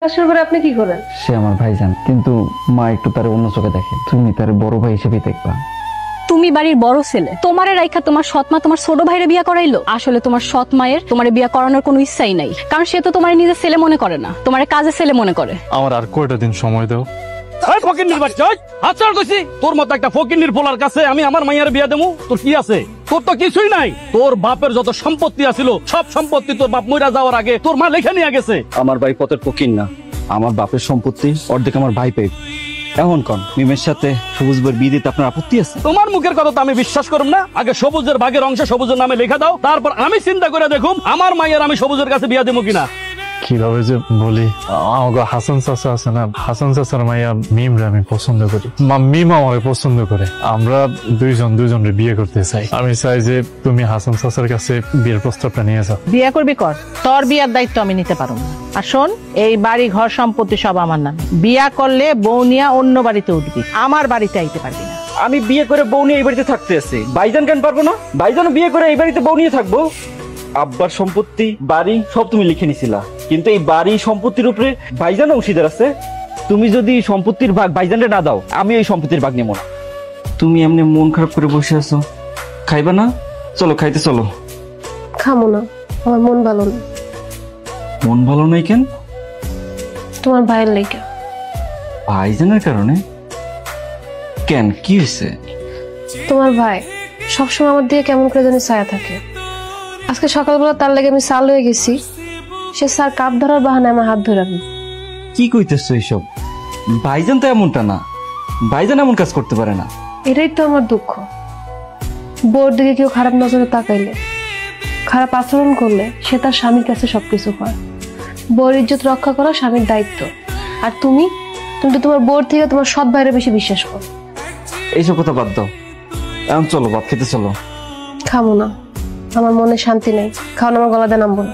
শাশুড়ি করে আপনি কি করেন? সে আমার ভাইজান, কিন্তু মা একটু তার অন্য চোখে দেখে। তুমি তার বড় ভাই হিসেবে দেখবা। তুমি বাড়ির বড় ছেলে, তোমারে রাইখা তোমার সৎ মা তোমার ছোট ভাইরে বিয়া করাইলো। আসলে তোমার সৎ মায়ের তোমারে বিয়া করানোর কোনো ইচ্ছাই নাই, কারণ সে তো তোমার নিজের ছেলে মনে করে না, তোমার কাজের ছেলে মনে করে। আমার আর কয়টা দিন সময় দাও। তোর মতো একটা ফকিন্নির পোলার কাছে আমি আমার মাইয়ার বিয়া দেবো? তোর কি আছে? তোর তো কিছুই নাই। তোর বাপের যত সম্পত্তি আছিল সব সম্পত্তি তোর বাপ মইরা যাওয়ার আগে তোর মা লেখা নিয়ে গেছে। আমার ভাই পথের ফকির না, আমার বাপের সম্পত্তি অর্ধেক আমার ভাই পেয়ে। এখন কোন মিমের সাথে সবুজ বইয়ের বিয়ে দিতে আপনার আপত্তি আছে? তোমার মুখের কথা তো আমি বিশ্বাস করব না। আগে সবুজের ভাগের অংশ সবুজের নামে লেখা দাও, তারপর আমি চিন্তা করে দেখুম আমার মাইয়ার আমি সবুজের কাছে বিয়া দেবো কিনা। কিভাবে যে বলি, আমাকে হাসান চাচা আছে না, হাসান চাচার মাইয়া মিমরে আমি পছন্দ করি, মিম আমাকে পছন্দ করে। আমরা দুইজনের বিয়ে করতে চাই। আমি চাই যে তুমি হাসান চাচার কাছে বিয়ের প্রস্তাবটা নিয়ে যাও। বিয়ে করবি কর, তোর বিয়ার দায়িত্ব আমি নিতে পারবো না। আর শোন, এই বাড়ি ঘর সম্পত্তি সব আমার নামে। বিয়া করলে বউ নিয়ে অন্য বাড়িতে উঠবি, আমার বাড়িতে আইতে পারবি না। আমি বিয়ে করে বউ নিয়ে এই বাড়িতে থাকতে আছি, ভাইজান কেন পারবো না? ভাইজানও বিয়ে করে এই বাড়িতে বউ নিয়ে থাকবো। আব্বার সম্পত্তি বাড়ি সব তুমি লিখে নিছিলা, কিন্তু এই বাড়ি সম্পত্তির উপরে ভাইজান অংশীদার আছে। তুমি যদি সম্পত্তির ভাগ ভাইজানরে না দাও, আমি এই সম্পত্তির ভাগ নেবো না। তুমি এমনি মন খারাপ করে বসে আছো, খাইবা না? চলো খাইতে চলো। খামো না, আমার মন ভালো না। মন ভালো নাই কেন? তোমার ভাইয়ের লেগে। ভাইজানের কারণে? কেন, কি হয়েছে? তোমার ভাই সবসময় আমার দিকে কেমন করে জানি ছায়া থাকে। আজকে সকালবেলা তার লেগে আমি সাল হয়ে গেছি, সে স্যার কাপ ধরার বাহানায় আমার হাত ধরে রাখবে। কি কইতেছো এইসব? ভাইজান তো এমনটা না, ভাইজান এমন কাজ করতে পারে না। এটাই তো আমার দুঃখ। বউর দিকে কেউ খারাপ নজরে তাকাইলে, খারাপ আচরণ করলে সে তার স্বামীর কাছে সবকিছু হয়। বউর ইজ্জত রক্ষা করা স্বামীর দায়িত্ব। আর তুমি তো তোমার বউর থেকে তোমার সৎ ভাইরে বেশি বিশ্বাস করো। এইসব কথা বাদ দাও, এখন চলো ভাত খেতে চলো। খাবো না, আমার মনে শান্তি নেই। খাওয়ানো আমার গলাতে নামবো না।